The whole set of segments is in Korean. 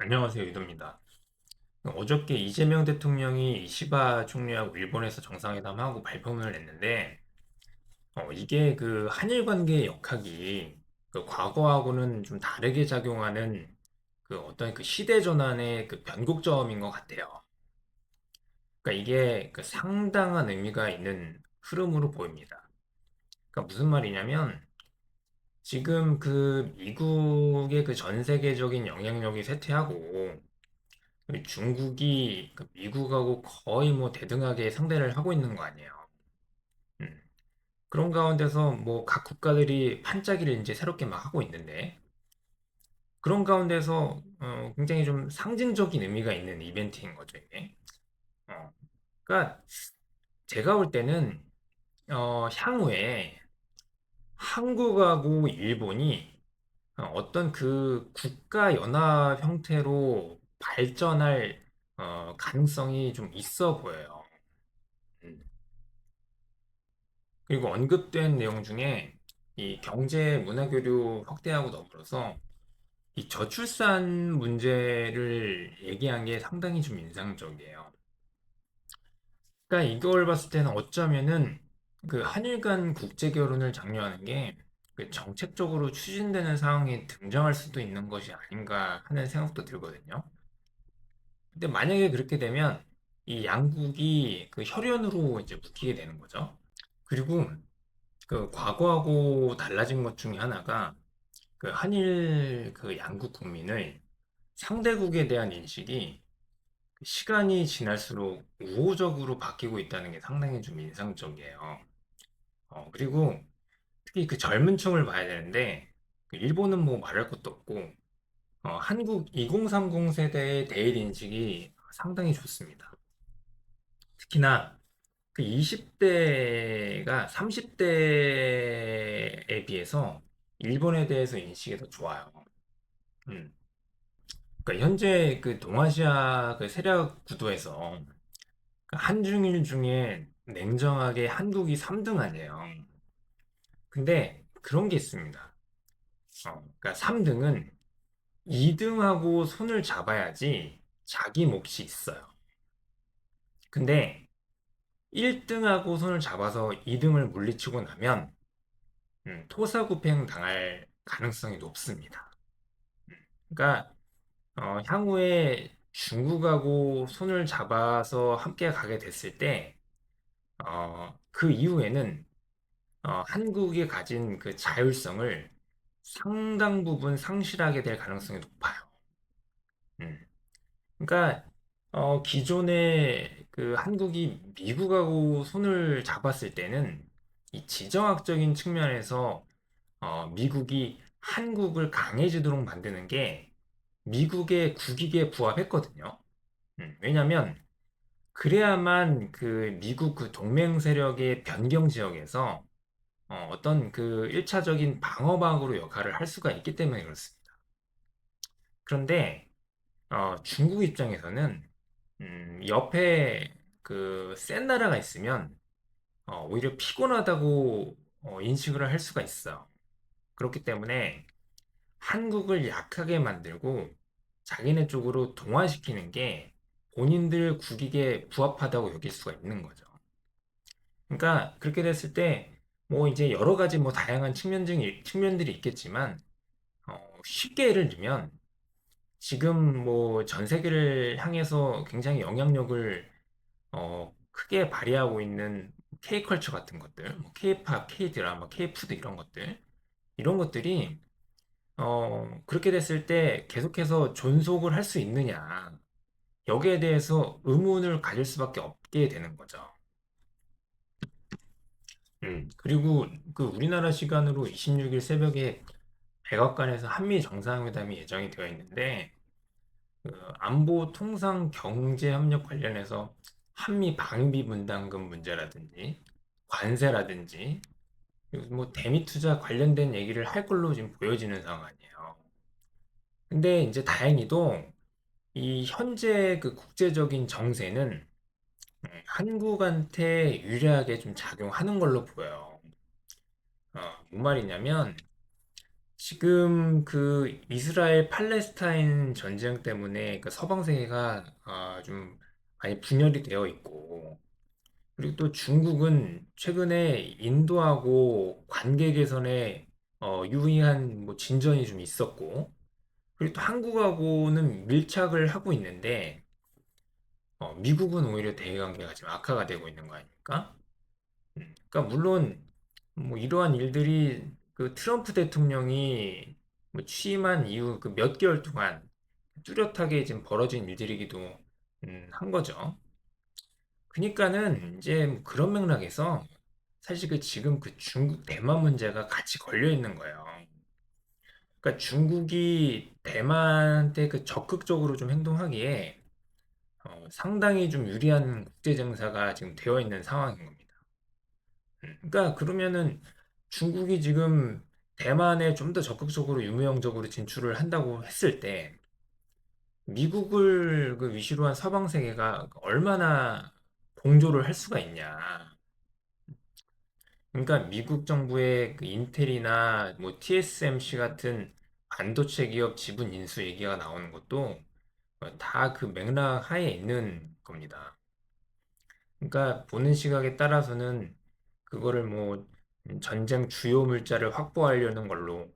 안녕하세요, 유도입니다. 어저께 이재명 대통령이 이시바 총리하고 일본에서 정상회담하고 발표문을 냈는데, 이게 그 한일 관계의 역학이 그 과거하고는 좀 다르게 작용하는 그 어떤 그 시대 전환의 그 변곡점인 것 같아요. 그러니까 이게 그 상당한 의미가 있는 흐름으로 보입니다. 그러니까 무슨 말이냐면, 지금 그 미국의 그 전 세계적인 영향력이 쇠퇴하고, 우리 중국이 그 미국하고 거의 뭐 대등하게 상대를 하고 있는 거 아니에요. 음. 그런 가운데서 뭐 각 국가들이 판짜기를 이제 새롭게 막 하고 있는데 그런 가운데서 굉장히 좀 상징적인 의미가 있는 이벤트인 거죠, 이게. 어. 그러니까 제가 볼 때는 향후에 한국하고 일본이 어떤 그 국가 연합 형태로 발전할 가능성이 좀 있어 보여요. 음. 그리고 언급된 내용 중에 이 경제 문화 교류 확대하고 더불어서 이 저출산 문제를 얘기한 게 상당히 좀 인상적이에요. 그러니까 이걸 봤을 때는 어쩌면은 그 한일 간 국제 결혼을 장려하는 게 그 정책적으로 추진되는 상황이 등장할 수도 있는 것이 아닌가 하는 생각도 들거든요. 근데 만약에 그렇게 되면 이 양국이 그 혈연으로 이제 묶이게 되는 거죠. 그리고 그 과거하고 달라진 것 중에 하나가 그 한일 그 양국 국민의 상대국에 대한 인식이 시간이 지날수록 우호적으로 바뀌고 있다는 게 상당히 좀 인상적이에요. 그리고 특히 그 젊은 층을 봐야 되는데 그 일본은 뭐 말할 것도 없고 한국 2030 세대의 대일 인식이 상당히 좋습니다. 특히나 그 20대가 30대에 비해서 일본에 대해서 인식이 더 좋아요. 음. 그러니까 현재 그 동아시아 그 세력 구도에서 그 한중일 중에 냉정하게 한국이 3등 아니에요. 근데 그런 게 있습니다. 그러니까 3등은 2등하고 손을 잡아야지 자기 몫이 있어요. 근데 1등하고 손을 잡아서 2등을 물리치고 나면 토사구팽 당할 가능성이 높습니다. 그러니까 향후에 중국하고 손을 잡아서 함께 가게 됐을 때, 그 이후에는 한국이 가진 그 자율성을 상당 부분 상실하게 될 가능성이 높아요. 음. 그러니까 기존에 그 한국이 미국하고 손을 잡았을 때는 이 지정학적인 측면에서 미국이 한국을 강해지도록 만드는 게 미국의 국익에 부합했거든요. 왜냐하면 그래야만 그 미국 그 동맹 세력의 변경 지역에서 어떤 그 1차적인 방어막으로 역할을 할 수가 있기 때문에 그렇습니다. 그런데 중국 입장에서는 옆에 그 센 나라가 있으면 오히려 피곤하다고 인식을 할 수가 있어요. 그렇기 때문에 한국을 약하게 만들고 자기네 쪽으로 동화시키는 게 본인들 국익에 부합하다고 여길 수가 있는 거죠. 그러니까 그렇게 됐을 때 뭐 이제 여러 가지 뭐 다양한 측면들이 있겠지만 쉽게 예를 들면 지금 뭐 전 세계를 향해서 굉장히 영향력을 크게 발휘하고 있는 K컬처 같은 것들, 뭐 K팝, K드라마, K푸드 이런 것들이 그렇게 됐을 때 계속해서 존속을 할 수 있느냐 여기에 대해서 의문을 가질 수밖에 없게 되는 거죠. 그리고 그 우리나라 시간으로 26일 새벽에 백악관에서 한미 정상회담이 예정이 되어 있는데 그 안보 통상 경제 협력 관련해서 한미 방위비 분담금 문제라든지 관세라든지 그리고 뭐 대미 투자 관련된 얘기를 할 걸로 지금 보여지는 상황이에요. 근데 이제 다행히도 이 현재 그 국제적인 정세는 한국한테 유리하게 좀 작용하는 걸로 보여요. 뭔 말이냐면 지금 그 이스라엘 팔레스타인 전쟁 때문에 그 서방 세계가 좀 많이 분열이 되어 있고, 그리고 또 중국은 최근에 인도하고 관계 개선에 유의한 뭐 진전이 좀 있었고, 그리고 또 한국하고는 밀착을 하고 있는데, 미국은 오히려 대외 관계가 지금 악화가 되고 있는 거 아닙니까? 그러니까 물론 뭐 이러한 일들이 그 트럼프 대통령이 뭐 취임한 이후 그 몇 개월 동안 뚜렷하게 지금 벌어진 일들이기도 한 거죠. 그러니까는 이제 뭐 그런 맥락에서 사실 그 지금 그 중국 대만 문제가 같이 걸려 있는 거예요. 그러니까 중국이 대만한테 그 적극적으로 좀 행동하기에 상당히 좀 유리한 국제 정사가 지금 되어 있는 상황인 겁니다. 그러니까 그러면은 중국이 지금 대만에 좀 더 적극적으로 유무형적으로 진출을 한다고 했을 때 미국을 그 위시로 한 서방 세계가 얼마나 동조를 할 수가 있냐. 그러니까 미국 정부의 그 인텔이나 뭐 TSMC 같은 반도체 기업 지분 인수 얘기가 나오는 것도 다 그 맥락 하에 있는 겁니다. 그러니까 보는 시각에 따라서는 그거를 뭐 전쟁 주요 물자를 확보하려는 걸로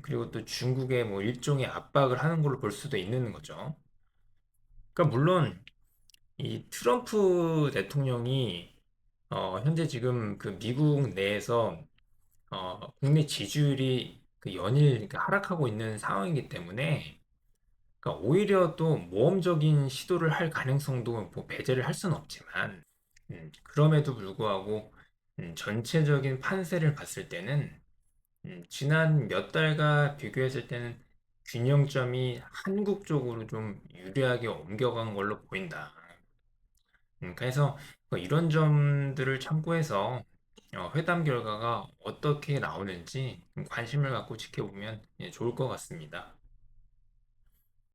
그리고 또 중국에 뭐 일종의 압박을 하는 걸로 볼 수도 있는 거죠. 그러니까 물론 이 트럼프 대통령이 현재 지금 그 미국 내에서 국내 지지율이 그 연일 그러니까 하락하고 있는 상황이기 때문에 그러니까 오히려 또 모험적인 시도를 할 가능성도 뭐 배제를 할 수는 없지만 그럼에도 불구하고 전체적인 판세를 봤을 때는 지난 몇 달과 비교했을 때는 균형점이 한국 쪽으로 좀 유리하게 옮겨간 걸로 보인다. 그래서 뭐 이런 점들을 참고해서 회담 결과가 어떻게 나오는지 관심을 갖고 지켜보면 좋을 것 같습니다.